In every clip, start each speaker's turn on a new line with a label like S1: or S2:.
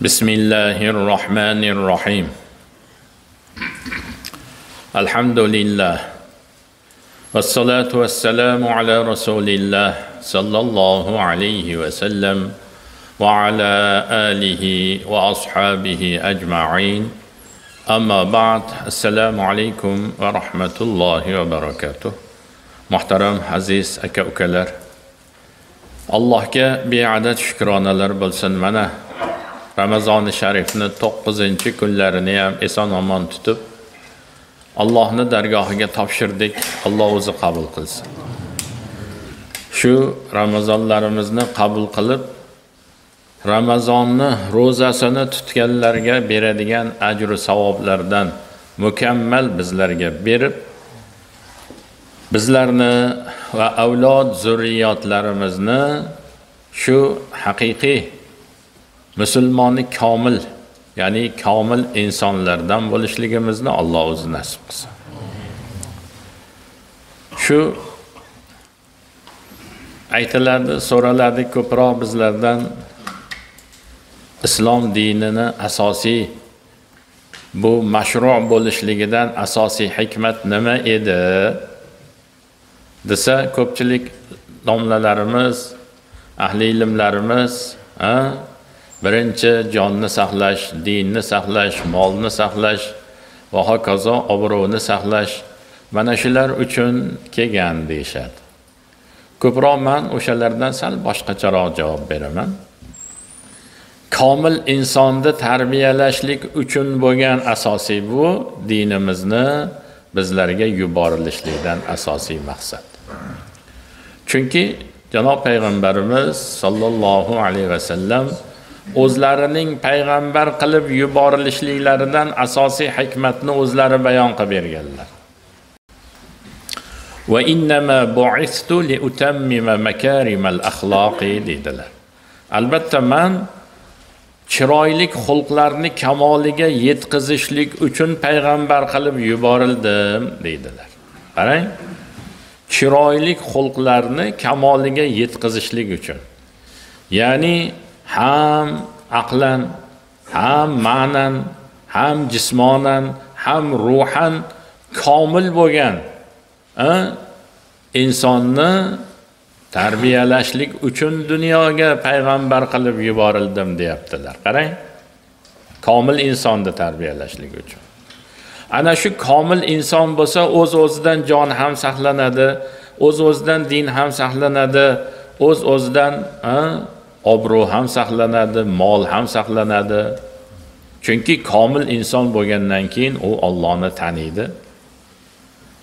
S1: Bismillahirrahmanirrahim. Alhamdulillah. Wassalatu wassalamu ala rasulillah sallallahu alayhi wa sallam wa ala alihi wa ashabihi ajma'in. Amma ba'd. Assalamu alaykum wa rahmatullahi wa barakatuh. Muhtaram aziz aka-ukalar, Allohga beadad shukronalar bo'lsin. Mana Ramazon-i Sharifni 9-kunlarini ham eson-omon tutib, Allohning dargohiga topshirdik. Alloh o'zi qabul qilsin. Shu Ramazonlarimizni qabul qilib, Ramazonni ro'zasini tutganlarga beradigan ajr va savoblardan mukammal bizlarga berib, bizlarni va avlod zurriyotlarimizni shu haqiqiy musulmonni komil, ya'ni komil insonlardan bo'lishligimizni Alloh o'zi nasib qilsin. Shu aytiladi, so'raladi ko'proq bizlardan islom dinini asosiy bu mashru' bo'lishligidan asosiy hikmat nima edi desa, ko'pchilik domlalarimiz, ahli ilmlarimiz birinchi jonni saqlash, dinni saqlash, molni saqlash va hokazo obro'ni saqlash, mana shular uchun kelgan deyshadi. Ko'proq men o'shalardan sal boshqacharoq javob beraman. Komil insonni tarbiyalashlik uchun bo'lgan asosiy bu dinimizni bizlarga yuborilishlikdan asosiy maqsad. Chunki janob payg'ambarimiz sollallohu alayhi va sallam o'zlarining payg'ambar qilib yuborilishliklaridan asosiy hikmatni o'zlari bayon qilib berganlar. Va innama bu'istu li utammima makarimal axloqi dedilar. Albatta men chiroylik xulqlarni kamoliga yetkazishlik uchun payg'ambar qilib yuborildim dedilar. Qarang, chiroylik xulqlarni kamoliga yetkazishlik uchun. Ya'ni ham aqlan, ham ma'nan, ham jismonan, ham ruhan komil bo'lgan insonni tarbiyalashlik uchun dunyoga payg'ambar qilib yuborildim deyaptilar. Qarang, komil insonni tarbiyalashlik uchun. Ana shu komil inson bo'lsa, o'z-o'zidan jon ham saqlanadi, o'z-o'zidan din ham saqlanadi, o'z-o'zidan obro' ham saqlanadi, mol ham saqlanadi. Chunki komil inson bo'lgandan keyin u Allohni taniydi.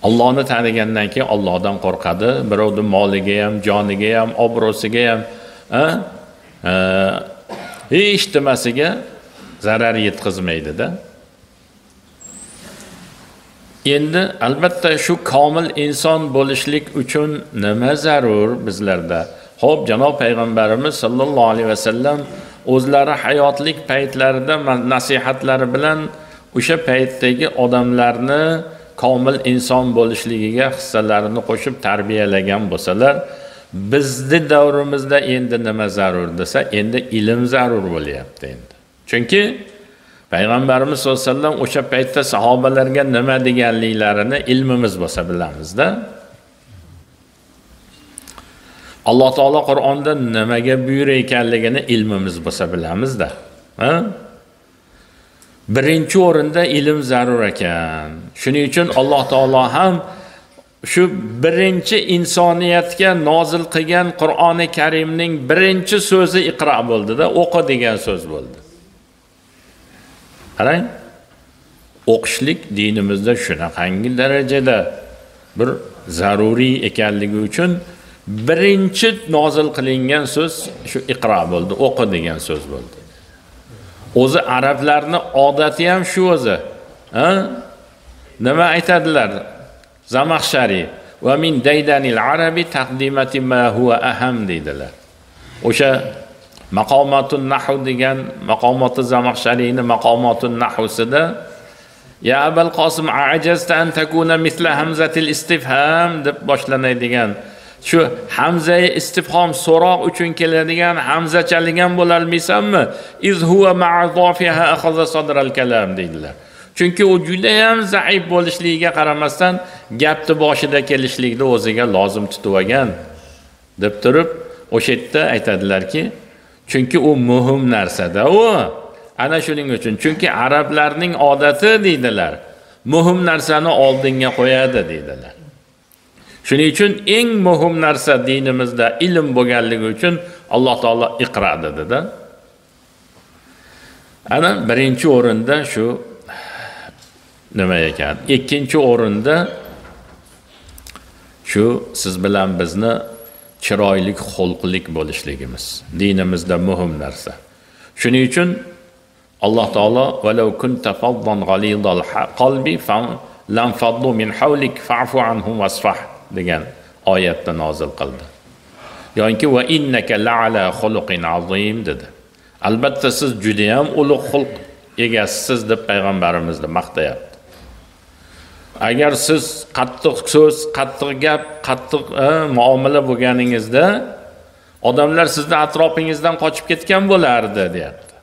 S1: Allohni tanigandan keyin Allohdan qo'rqadi. Birovning moliga ham, joniga ham, obro'siga ham, hech nimasiga zarar yetkazmaydi-da. Endi albatta shu komil inson bo'lishlik uchun nima zarur bizlarda? Xo'p, janob payg'ambarimiz sollallohu alayhi va sallam o'zlari hayotlik paytlarida nasihatlari bilan o'sha paytdagi odamlarni komil inson bo'lishligiga hissalarini qo'shib tarbiyalagan bo'lsalar, bizning davrimizda endi nima zarur desa, endi ilm zarur bo'lyapti endi. Chunki payg'ambarimiz sollallohu alayhi vasallam o'sha paytda sahobalarga nima deganliklarini ilmimiz bo'lsa bilamizda. Alloh taolo Qur'onda nimaga buyurayotganligini ilmimiz bo'lsa bilamizda. Birinchi o'rinda ilm zarur ekan. Shuning uchun Alloh taolo ham shu birinchi insoniyatga nozil qilgan Qur'oni Karimning birinchi so'zi iqro bo'ldi-da, o'qi degan so'z bo'ldi. Qarang, o'qishlik dinimizda shunaqangi darajada bir zaruriy ekanligi uchun birinchi nozil qilingan so'z shu iqro bo'ldi, o'qi degan so'z bo'ldi. O'zi arablarning odati ham shu o'zi. Nima aytadilar? Zamaxshari va min daydanil arabi taqdimati ma huwa aham dedilar. O'sha maqomatun nahv degan maqomati Zamaxshariyning maqomatun nahvsida ya Abul Qosim ajazta an takuna misla hamzatil istifham deb boshlanadigan shu hamzai istifhom so'roq uchun keladigan hamzachalik ham bo'la olmaysanmi? Iz huwa ma'a dhafiha akhadha sadral kalam deydilar. Chunki u juda ham zaif bo'lishligiga qaramasdan gapni boshida kelishlikni o'ziga lozim tutib olgan deb turib, o'sha yerda aytadilarki, chunki u muhim narsada u. Ana shuning uchun, chunki arablarning odati deydilar, muhim narsani oldinga qo'yadi deydilar. Shuning uchun eng muhim narsa dinimizda ilm bo'lganligi uchun Alloh taolo iqra dedi-da. Ana birinchi o'rinda shu nima ekan? Ikkinchi o'rinda shu siz bilan bizni chiroyli xulqlik bo'lishligimiz dinimizda muhim narsa. Shuning uchun Alloh taolo "Walau kunta faddan ghalidal qalbi lam faddu min hawlik fa'fu anhum wasfah" degan oyatni nozil qildi. Yo'inki "Va innaka la'ala xuluqin azim" dedi. Albatta siz juda ham ulug' xulq egasisiz deb payg'ambarimizni maqtayapti. Agar siz qattiq so'z, qattiq gap, qattiq muomala bo'lganingizda odamlar sizni atrofingizdan qochib ketgan bo'lardi, deyapti.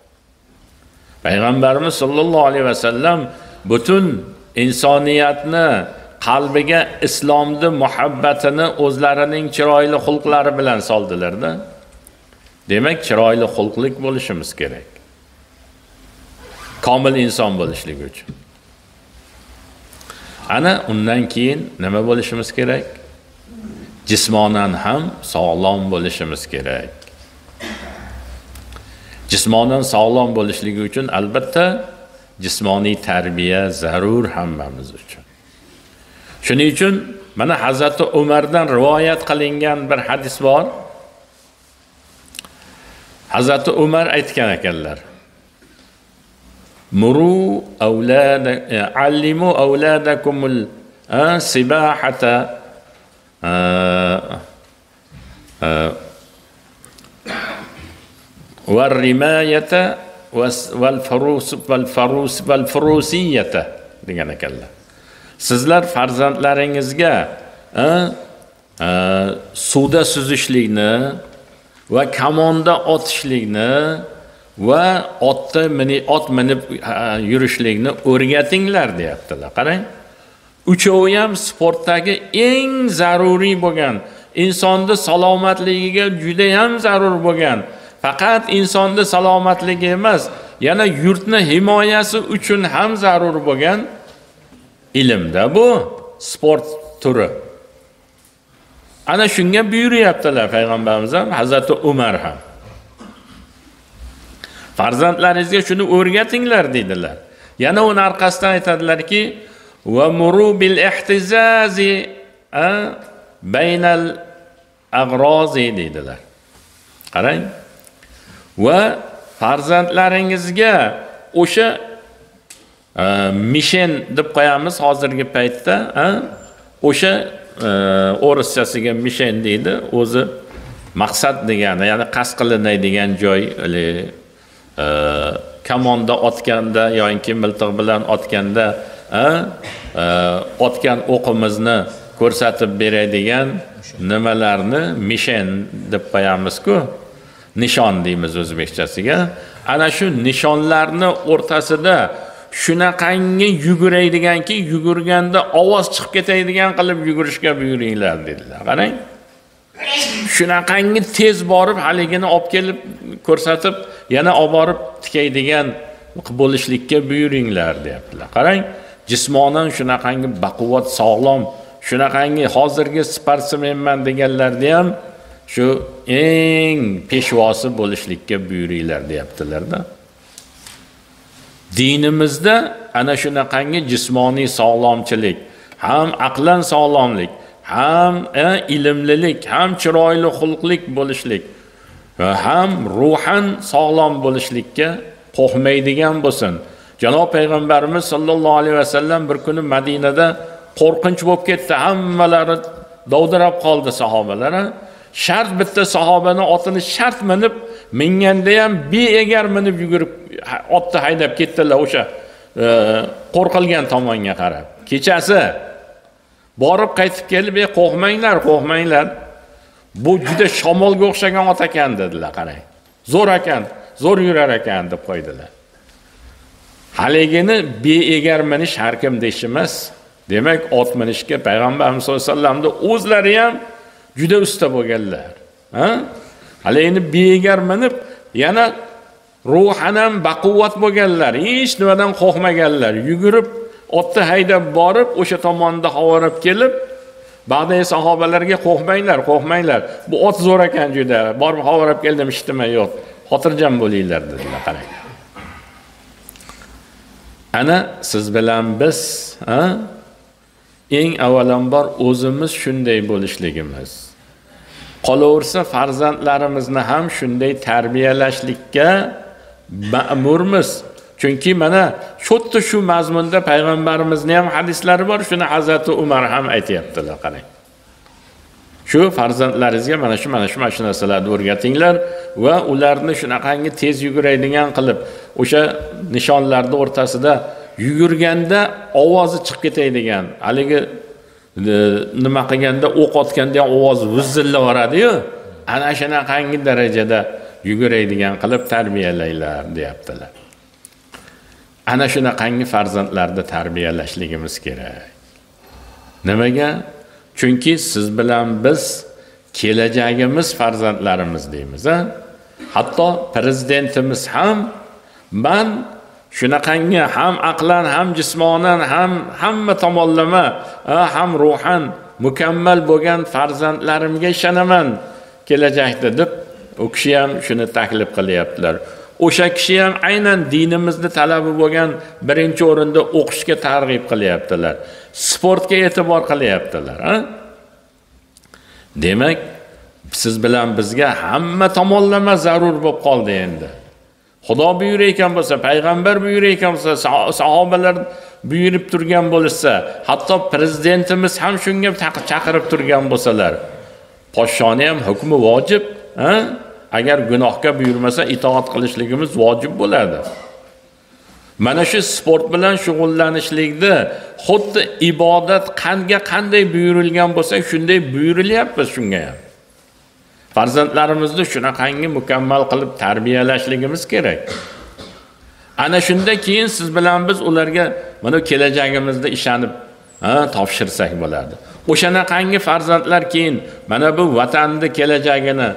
S1: Payg'ambarimiz sollallohu alayhi vasallam butun insoniyatni qalbiga islomni muhabbatini o'zlarining chiroyli xulqlari bilan soldilar-da. Demak, chiroyli xulqlik bo'lishimiz kerak. Komil inson bo'lishlik uchun. Ana undan keyin nima bo'lishimiz kerak? Jismonan ham sog'lom bo'lishimiz kerak. Jismonan sog'lom bo'lishligi uchun albatta jismoniy tarbiya zarur hammamiz uchun. Shuning uchun mana Hazrat Umardan rivoyat qilingan bir hadis bor. Hazrat Umar aytgan ekanlar: "Muru allimu awladakumul sibahata والرماية والفروسية degan ekanlar. Sizlar farzandlaringizga suvda suzishlikni va kamonda otishlikni va ot minib yurishlikni o'rgatinglar deyaptilar. Qarang, uchovi ham sportdagi eng zaruriy bo'lgan, insonning salomatligiga juda ham zarur bo'lgan, faqat insonning salomatligi emas, yana yurtni himoyasi uchun ham zarur bo'lgan ilmda bu sport turi. Ana shunga buyuryaptilar payg'ambarimiz ham, Hazrat Umar ham. Farzandlaringizga shuni o'rgatinglar dedilar. Yana uning orqasidan aytadilarki, "Va muru bil ihtizazi baynal aghrozi" dedilar. Qarang. Va farzandlaringizga o'sha mishen deb qo'yamiz hozirgi paytda, o'sha o'rischasiga mishen deydi, o'zi maqsad degani, ya'ni qasd qilinadigan joy, kamonda otganda yoki miltiq bilan otganda otgan o'qimizni ko'rsatib beradigan nimalarni mishen deb qo'yamiz-ku, nishon deymiz o'zbekchasiga. Ana shu nishonlarni o'rtasida shunaqangi yuguradiganki, yugurganda ovoz chiqib ketadigan qilib yugurishga buyuringlar dedilar. Qarang. Shunaqangi tez borib haligini olib kelib ko'rsatib, yana olib borib tikaydigan bo'lishlikka buyuringlar deyaptilar. Qarang, jismonan shunaqangi baquvvat, sog'lom, shunaqangi hozirgi sportsmenman deganlarni ham shu eng peshvosi bo'lishlikka buyuringlar deyaptilar-da. Dinimizda ana shunaqangi jismoniy sog'lomchilik, ham aqlan sog'lomlik, ham ilmlilik, ham chiroyli xulqlik bo'lishlik va ham ruhan sog'lom bo'lishlikka qo'rqmaydigan bo'lsin. Janob payg'ambarimiz sollallohu alayhi vasallam bir kuni Madinada qo'rqinch bo'lib ketdi, hammalari dovdirab qoldi sahobalar. Shart bitta sahobani otini shart minib, minganda ham beegar minib yugurib otni haydab ketdilar o'sha qo'rqilgan tomonga qarab. Kechasi borib qaytib kelib, qo'rqmanglar, Bu juda shamolga o'xshagan ot ekan dedilar, qarang. Zo'r ekan, zo'r yurar ekan deb qo'ydilar. Haligini beegar minish har kim deyish emas. Demak, ot minishga payg'ambarimiz sollallohu alayhi vasallamning o'zlari ham juda usta bo'lganlar. Ha? Haligini beegar minib, yana ruhan ham baquvvat bo'lganlar, hech nimadan qo'rqmaganlar. Yugurib, otni haydab borib, o'sha tomonda havorib kelib, ba'dagi sahobalarga qo'rqmanglar. Bu ot zo'r ekan juda. Borib havorib keldim, ishtimay yo'q. Xotirjam bo'linglar dedilar, qarang. Ana siz bilan biz, eng avvalambor o'zimiz shunday bo'lishligimiz. Qolaversa farzandlarimizni ham shunday tarbiyalashlikka ma'murmiz. Chunki mana shu mazmunda payg'ambarimizning ham hadislari bor, shuni Hazrat Umar ham aytayaptilar, qarang. Shu farzandlaringizga mana shu narsalarni o'rgatinglar va ularni shunaqangi tez yuguradigan qilib, o'sha nishonlarning o'rtasida yugurganda ovozi chiqib ketadigan, haligi nima qilganda o'q otganda ovoz vizzillaveradi-yu, ana shunaqangi darajada yuguradigan qilib tarbiyalaylar deyaptilar. Ana shunaqangi farzandlarni tarbiyalashligimiz kerak. Nimaga? Chunki siz bilan biz kelajagimiz farzandlarimiz deymiz, Hatto prezidentimiz ham men shunaqangi ham aqlan, ham jismonan, hamma tomonlama, ham ruhan mukammal bo'lgan farzandlarimga ishonaman kelajakda deb u kishi ham shuni taklif qilyaptilar. O'sha kishi ham aynan dinimizni talabi bo'lgan birinchi o'rinda o'qishga targ'ib qilyaptilar. Sportga e'tibor qilyaptilar, Demak, siz bilan bizga hamma tomonlama zarur bo'lib qoldi endi. Xudo buyurayotgan bo'lsa, payg'ambar buyurayotgan bo'lsa, sahobalar buyurib turgan bo'lsa, hatto prezidentimiz ham shunga chaqirib turgan bo'lsalar, podshoning ham hukmi vojib, Agar gunohga buyurmasa itoat qilishligimiz vojib bo'ladi. Mana shu sport bilan shug'ullanishlikda xuddi ibodat qanday buyurilgan bo'lsa, shunday buyurilyapmiz shunga ham. Farzandlarimizni shunaqangi mukammal qilib tarbiyalashligimiz kerak. Ana shunda keyin siz bilan biz ularga mana kelajagimizda ishonib, topshirsak bo'ladi. O'shanaqangi farzandlar keyin mana bu vatanning kelajagini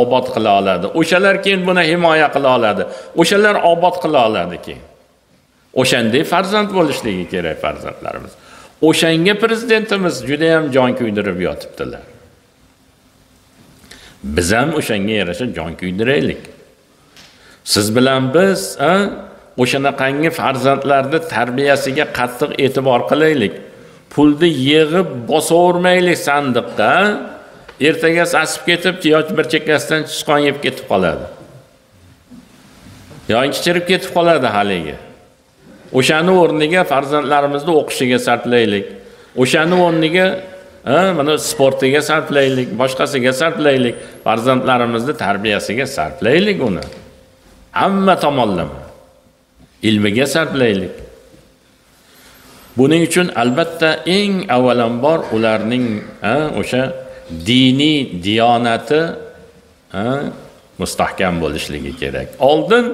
S1: obod qila oladi. O'shalar keyin buni himoya qila oladi. O'shalar obod qila oladi keyin. O'shanday farzand bo'lishligi kerak farzandlarimiz. O'shanga prezidentimiz juda ham jon kuydirib yotibdilar. Biz ham o'shanga yarasha jon kuydiraylik. Siz bilan biz o'shanaqangi farzandlarning tarbiyasiga qattiq e'tibor qilaylik. Pulni yig'ib bosavermaylik sandiqqa. Ertaga asib ketib, yoki bir chekkasidan chiqqan yeb ketib qoladi. Yoki chirib ketib qoladi haligi. O'shani o'rniga farzandlarimizni o'qishiga sarflaylik. O'shani o'rniga mana sportiga sarflaylik, boshqasiga sarflaylik, farzandlarimizni tarbiyasiga sarflaylik uni. Hamma tomonlama. Ilmiga sarflaylik. Buning uchun albatta eng avvalambor ularning o'sha diniy diyonati mustahkam bo'lishligi kerak. Oldin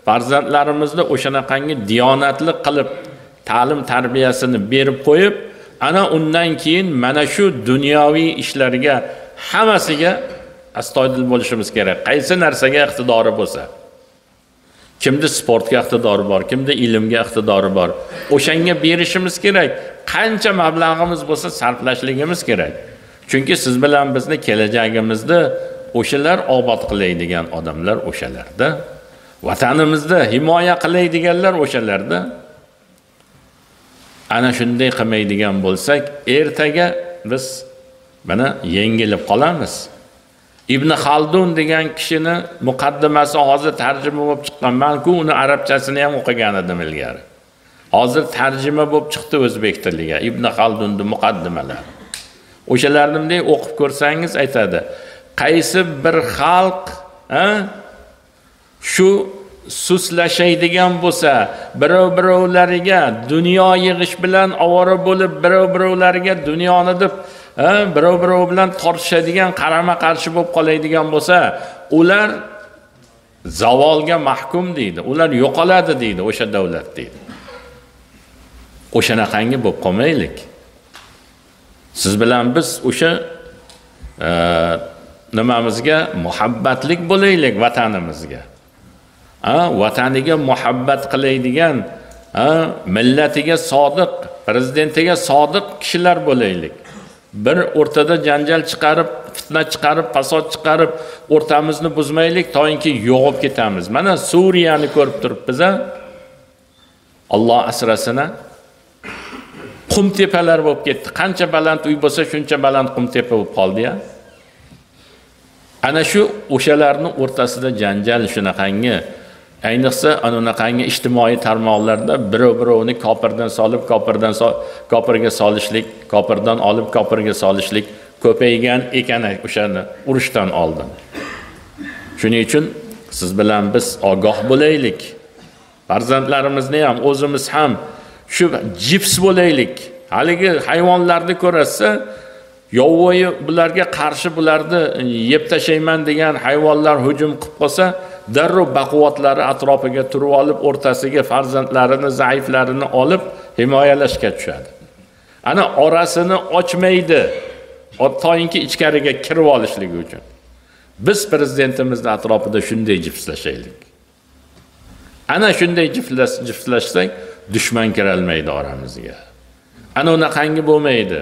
S1: farzandlarimizni o'shanaqangi diyonatli qilib ta'lim tarbiyasini berib qo'yib, ana undan keyin mana shu dunyoviy ishlarga hammasiga astoydil bo'lishimiz kerak. Qaysi narsaga iqtidori bo'lsa. Kimda sportga iqtidori bor, kimda ilmga iqtidori bor. O'shanga berishimiz kerak. Qancha mablag'imiz bo'lsa sarflashligimiz kerak. Chunki siz bilan bizni kelajagimizni o'shalar obod qilaydigan odamlar o'shalarda. Vatanimizni himoya qilaydiganlar o'shalarda. Ana shunday qilmaydigan bo'lsak, ertaga biz mana yengilib qolamiz. Ibn Khaldun degan kishini muqaddimasi hozir tarjima bo'lib chiqqan. Men-ku uni arabchasini ham o'qigan edim ilgari. Hozir tarjima bo'lib chiqdi o'zbek tiliga Ibn Khaldunning muqaddimalari. O'shalarni o'qib ko'rsangiz aytadi. Qaysi bir xalq shu suslashaydigan bo'lsa, birov-birovlariga dunyo yig'ish bilan ovora bo'lib, birov-birovlariga dunyoni deb birov-birov bilan tortishadigan, qarama-qarshi bo'lib qoladigan bo'lsa, ular zavolga mahkum deydi. Ular yo'qoladi deydi o'sha davlat deydi. O'shanaqangi bo'lib qolmaylik. Siz bilan biz o'sha nimamizga muhabbatlik bo'laylik vatanimizga. Vataniga muhabbat qilaydigan, millatiga sodiq, prezidentiga sodiq kishilar bo'laylik. Bir o'rtada janjal chiqarib, fitna chiqarib, fasod chiqarib, o'rtamizni buzmaylik, to'yinki yo'g'ib ketamiz. Mana Suriyani ko'rib turibmiz. Alloh asrasin. Qumtepalar bo'lib ketdi. Qancha baland uy bo'lsa, shuncha baland qumtepa bo'lib qoldi-ya. Ana shu o'shalarning o'rtasida janjal shunaqangi, ayniqsa anaqangi ijtimoiy tarmoqlarda birov-birovni kopirdan solib, kopirga solishlik, kopirdan olib kopirga solishlik ko'paygan ekan o'shani urushdan oldin. Shuning uchun siz bilan biz ogoh bo'laylik. Farzandlarimizni ham, o'zimiz ham shu jips bo'laylik. Haligi hayvonlarni ko'rsa, yovvoyi bularga qarshi bularni yeb tashlayman degan hayvonlar hujum qilib qolsa, darrov baquvvatlari atrofiga turib olib, o'rtasiga farzandlarini, zaiflarini olib himoyalashga tushadi. Ana orasini ochmaydi, to'yinki ichkariga kirib olishligi uchun. Biz prezidentimizning atrofida shunday jiftlashaylik. Ana shunday jiftlashsak, dushman kira olmaydi oramizga. Ana unaqangi bo'lmaydi.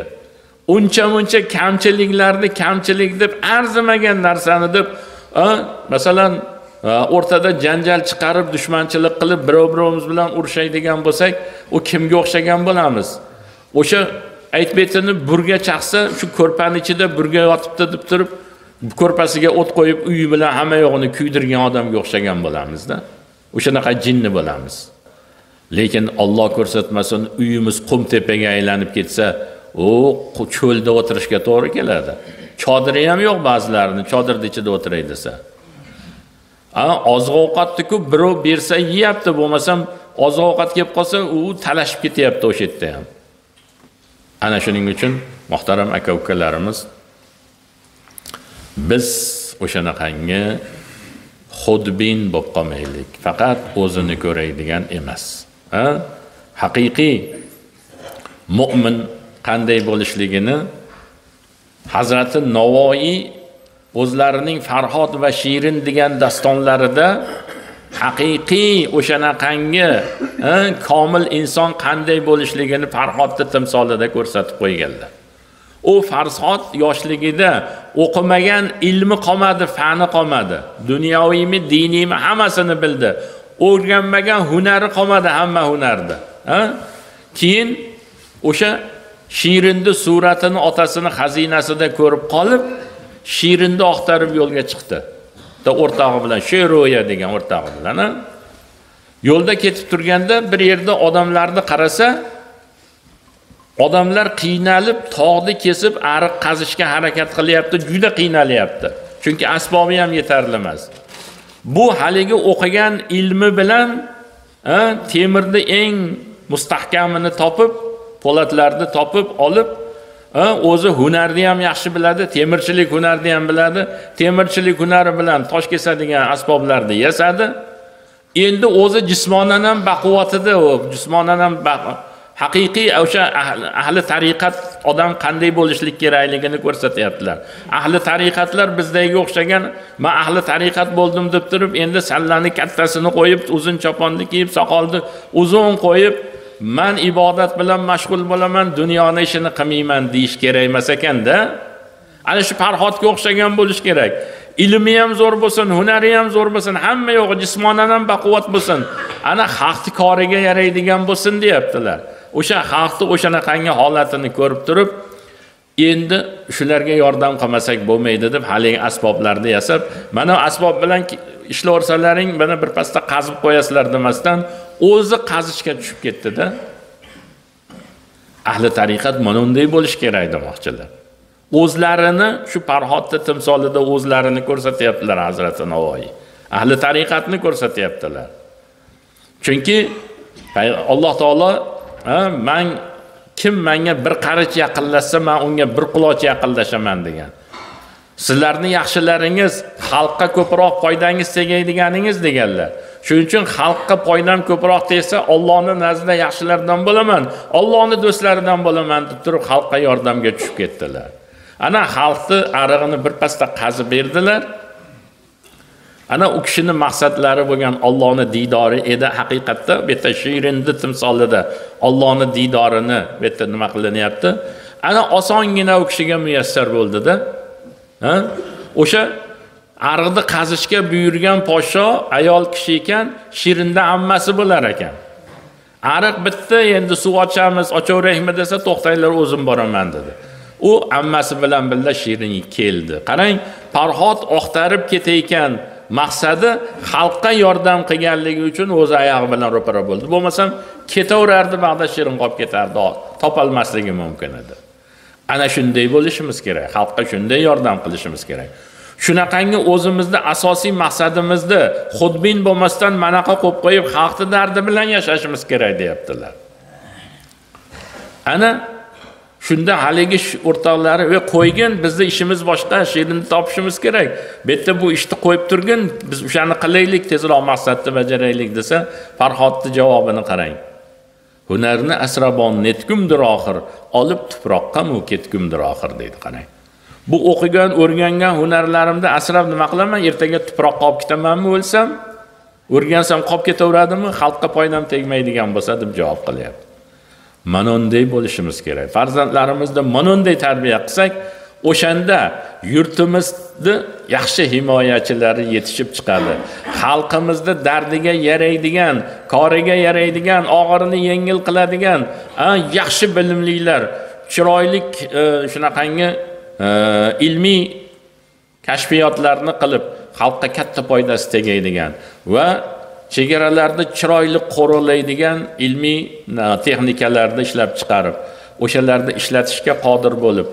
S1: Uncha-muncha kamchiliklarni kamchilik deb arzimagan narsani deb, masalan, o'rtada janjal chiqarib, dushmanchilik qilib, birov-birimiz bilan urushaydigan bo'lsak, u kimga o'xshagan bo'lamiz? O'sha aytbetini burga chaqsa, shu ko'rpaning ichida burga yotibdi deb turib, ko'rpasiga o't qo'yib, uyi bilan hamma yo'g'ini kuydirgan odamga o'xshagan bo'lamiz-da. O'shanaqa jinni bo'lamiz. Lekin Alloh ko'rsatmasin, uyimiz qum tepaga aylanib ketsa, cho'lda o'tirishga to'g'ri keladi. Chodiri ham yo'q ba'zilarini, chodirning ichida o'tiray desa. Oziq-ovqatni-ku birov bersa yeyapti, bo'lmasam oziq-ovqat kelib qolsa, u talashib ketyapti o'sha yerda ham. Ana shuning uchun muhtaram aka-ukalarimiz, biz o'shanaqangi xudbin bo'lib qolmaylik. Faqat o'zini ko'raydigan emas. Haqiqiy mu'min qanday bo'lishligini Hazrati Navoiy o'zlarining Farhod va Shirin degan dastonlarida haqiqiy o'shanaqangi komil inson qanday bo'lishligini Farhodning timsolida ko'rsatib qo'yganlar. U Farhod yoshligida o'qimagan, ilmi qolmadi, fani qolmadi. Dunyoviymi, diniymi hammasini bildi. O'rganmagan hunari qolmadi, hamma hunarda. Keyin o'sha Shirinni suratini otasini xazinasida ko'rib qolib, Shirinni oqtarib yo'lga chiqdi. O'rtog'i bilan, Sheroya degan o'rtog'i bilan, yo'lda ketib turganda bir yerda odamlarni qarasa, odamlar qiynalib, tog'ni kesib, ariq qazishga harakat qilyapti, juda qiynalyapti. Chunki asbobi ham yetarli emas. Bu haligi o'qigan ilmi bilan temirni eng mustahkamini topib, po'latlarni topib olib, o'zi hunarni ham yaxshi biladi, temirchilik hunarni ham biladi. Temirchilik hunari bilan tosh kesadigan asboblarni yasadi. Endi o'zi jismonan ham baquvvatida, jismonan ham haqiqiy o'sha ahli tariqat odam qanday bo'lishlik kerakligini ko'rsatyaptilar. Ahli tariqatlar bizdagi o'xshagan, men ahli tariqat bo'ldim deb turib, endi sallani kattasini qo'yib, uzun choponni kiyib, soqolni uzun qo'yib, men ibodat bilan mashg'ul bo'laman, dunyoni ishini qilmayman deyish kerak emas ekanda. Ana shu Farhodga o'xshagan bo'lish kerak. Ilmi ham zo'r bo'lsin, hunari ham zo'r bo'lsin, hamma yo'g'i jismonan ham baquvvat bo'lsin. Ana xalqning koriga yaraydigan bo'lsin deyaptilar. O'sha xalqning o'shanaqangi holatini ko'rib turib, endi shularga yordam qilmasak bo'lmaydi deb haligi asboblarni yasab, mana asbob bilan ishlaversalaring, mana bir pasda qazib qo'yasizlar demasdan, o'zi qazishga tushib ketdi-da. Ahli tariqat mana unday bo'lish kerak demoqchilar. O'zlarini shu Farhodning timsolida o'zlarini ko'rsatyaptilar Hazrati Navoiy. ahli tariqatni ko'rsatyaptilar. Chunki Alloh taolo kim menga bir qarich yaqinlashsa, men unga bir quloch yaqinlashaman degan. Sizlarni yaxshilaringiz xalqqa ko'proq foydangiz tegadiganingiz deganlar. Shuning uchun xalqqa foydam ko'proq tegsa, Allohning nazdida yaxshilardan bo'laman, Allohning do'stlaridan bo'laman deb turib xalqqa yordamga tushib ketdilar. Ana xalqni arig'ini bir pasda qazib berdilar. Ana u kishining maqsadlari bo'lgan Allohning diydori edi haqiqatda. Bu yerda shirinni timsolida Allohning diydorini bu yerda nima qilinyapti? Ana osongina u kishiga muyassar bo'ldi-da. O'sha arig'ni qazishga buyurgan podsho ayol kishi ekan, shirinda ammasi bo'lar ekan. Ariq bitdi, endi suv ochamiz, ochaveraymi desa, to'xtanglar, o'zim boraman dedi. U ammasi bilan birga Shirin keldi. Qarang, Farhod oqtarib ketayotgan maqsadi xalqqa yordam qilganligi uchun o'z oyog'i bilan ro'para bo'ldi. Bo'lmasam ketaverardi, ba'da Shirin qolib ketardi, topolmasligi mumkin edi. Ana shunday bo'lishimiz kerak, xalqqa shunday yordam qilishimiz kerak. Shunaqangi o'zimizda asosiy maqsadimizni xudbin bo'lmasdan manaqa qo'yib qo'yib xalqning dardi bilan yashashimiz kerak deyaptilar. Ana shunda haligi o'rtoqlari va qo'ygin, bizning ishimiz boshqa, Shirinni topishimiz kerak. Bu yerda bu ishni qo'yib turgin, biz o'shani qilaylik, tezroq maqsadni bajaraylik desa, Farhodning javobini qarang. Hunarni asrabon netgumdir oxir, olib tuproqqa mu ketgumdir oxir deydi, qarang. Bu o'qigan, o'rgangan hunarlarimda asrab nima qilaman? Ertaga tuproqqa olib ketamanmi o'lsam? O'rgansam qolib ketaveradimi? Xalqqa foydam tegmaydigan bo'lsa deb javob qilyapti. Manonday bo'lishimiz kerak. Farzandlarimizni manonday tarbiya qilsak, o'shanda yurtimizni yaxshi himoyachilari yetishib chiqadi. Xalqimizni dardiga yaraydigan, koriga yaraydigan, og'irini yengil qiladigan yaxshi bilimlilar, chiroyli shunaqangi ilmiy kashfiyotlarni qilib xalqqa katta foydasi tegadigan va chegaralarni chiroyli qo'riqlaydigan ilmiy texnikalarni ishlab chiqarib, o'shalarni ishlatishga qodir bo'lib,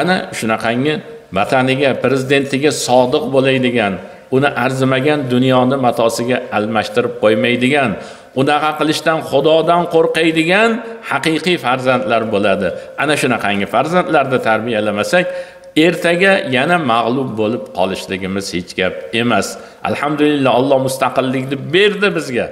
S1: ana shunaqangi vataniga, prezidentiga sodiq bo'ladigan, uni arzimagan dunyoni matosiga almashtirib qo'ymaydigan, unaqa qilishdan Xudodan qo'rqadigan haqiqiy farzandlar bo'ladi. Ana shunaqangi farzandlarni tarbiyalamasak, ertaga yana mag'lub bo'lib qolishligimiz hech gap emas. Alhamdulillah, Alloh mustaqillikni berdi bizga.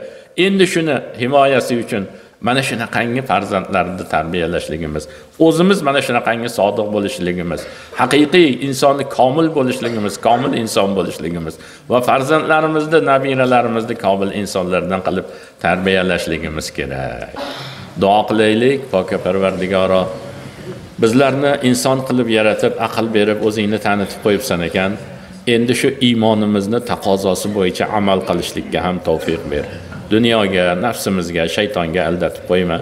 S1: Endi shuni himoyasi uchun mana shunaqangi farzandlarni tarbiyalashligimiz, o'zimiz mana shunaqangi sodiq bo'lishligimiz, haqiqiy insonni komil bo'lishligimiz, komil inson bo'lishligimiz va farzandlarimizni, nabiralarimizni komil insonlardan qilib tarbiyalashligimiz kerak. Duo qilaylik, poka Parvardigoro, bizlarni inson qilib yaratib, aql berib, o'zingni tanitib qo'yibsan ekan. Endi shu iymonimizni taqozosi bo'yicha amal qilishlikka ham tavfiq ber. Dunyoga, nafsimizga, shaytonga aldatib qo'yma.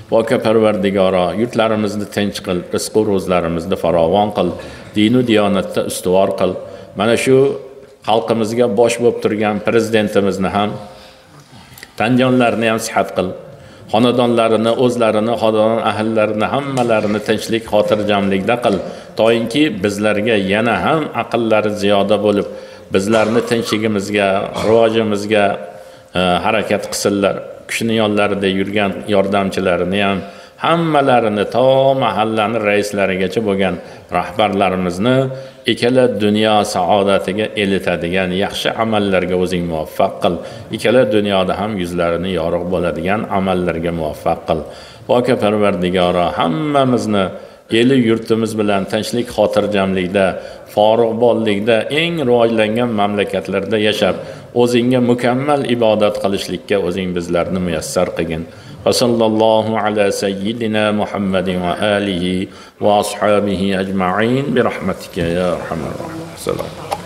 S1: Poka Parvardigoro, yurtlarimizni tinch qil, rizq-u ro'zlarimizni farovon qil, din-u diyonatda ustuvor qil. Mana shu xalqimizga bosh bo'lib turgan prezidentimizni ham, tanjonlarini ham sihat qil. Xonadonlarini, o'zlarini, xonadon ahillarini hammalarini tinchlik, xotirjamlikda qil. To'yinki bizlarga yana ham aqllari ziyoda bo'lib, bizlarni tinchligimizga, rivojimizga harakat qilsinlar. Kishini yonlarida yurgan yordamchilarini ham hammalarini to mahallani raislarigacha bo'lgan rahbarlarimizni ikkala dunyo saodatiga elitadigan yaxshi amallarga o'zing muvaffaq qil. Ikkala dunyoda ham yuzlarini yorug' bo'ladigan amallarga muvaffaq qil. Poka Parvardigoro, hammamizni eli yurtimiz bilan tinchlik, xotirjamlikda, forig'-bollikda eng rivojlangan mamlakatlarda yashab, o'zingga mukammal ibodat qilishlikka o'zing bizlarni muyassar qilgin. Sallallohu ala sayyidina Muhammadin va alihi va ashabihi ajma'in bi rahmatika ya arhamar rohim.